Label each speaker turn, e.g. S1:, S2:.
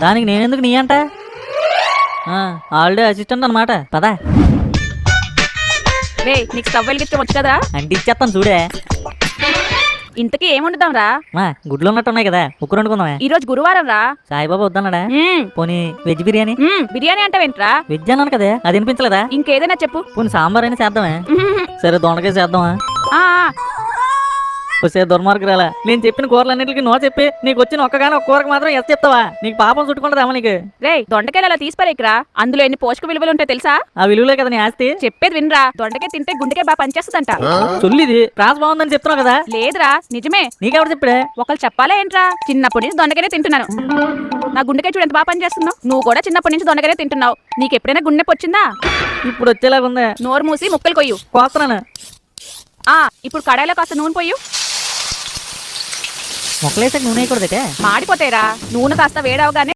S1: దానికి నేనెందుకు నీ అంట? ఆల్రెడీ అసిస్టెంట్ అనమాట. పదా
S2: రే, నీకు స్టవ్ వెలిగించడం వచ్చు కదా?
S1: అంటే ఇచ్చేస్తాను చూడే.
S2: ఇంతకీ ఏముండుదాం రా?
S1: గుడ్లు ఉన్నట్టు ఉన్నాయి కదా, ఉక్కు వండుకుందామే.
S2: ఈ రోజు గురువారం రా.
S1: సాయిబాబా వద్దన్నాడా? పోనీ వెజ్ బిర్యానీ.
S2: బిర్యానీ అంటే ఏంట్రా?
S1: వెజ్ అన్నాను కదా, అది వినిపించలేదా?
S2: ఇంకేదైనా చెప్పు.
S1: పోనీ సాంబార్ అయినా చేద్దామే. సరే దొండకాయ చేద్దామా? వస్తే దుర్మార్గురాలా, నేను చెప్పిన కూరలన్నింటికి నో చెప్పి నీకు వచ్చిన ఒక్కగానే ఒక కూరకు మాత్రం ఎస్ చెప్తావా? నీకు పాపం చుట్టుకుంటదమ్మా నీకు.
S2: రే, దొండకాయలు అలా తీసిపారేకరా, అందులో ఎన్ని పోషక విలువలు ఉంటాయి తెలుసా?
S1: ఆ విలువలే కదా నీ ఆస్తి.
S2: చెప్పేది వినరా, దొండకాయ తింటే గుండెకాయ బాగా పనిచేస్తుందంట.
S1: చొల్లిది ప్రాస్ బాగుందని చెప్తున్నావు కదా.
S2: లేదురా, నిజమే.
S1: నీకెవరు చెప్పాడే?
S2: ఒకళ్ళు చెప్పాలా ఏంట్రా? చిన్నప్పటి నుంచి దొండకాయనే తింటున్నాను. నా గుండెకాయ చూడు ఎంత బాగా పనిచేస్తున్నావు. నువ్వు కూడా చిన్నప్పటి నుంచి దొండకాయనే తింటున్నావు. నీకు ఎప్పుడైనా గుండె నొప్పి వచ్చిందా?
S1: ఇప్పుడు వచ్చేలాగుందా?
S2: నోరు మూసి ముక్కలు కొయ్యు.
S1: కోస్తున్నాను.
S2: ఇప్పుడు కడాయిలో కాస్త నూనె పోయు.
S1: మొక్కలేసాక నూనె వేయకూడదటే?
S2: మాడిపోతాయిరా. నూనె కాస్త వేడవగానే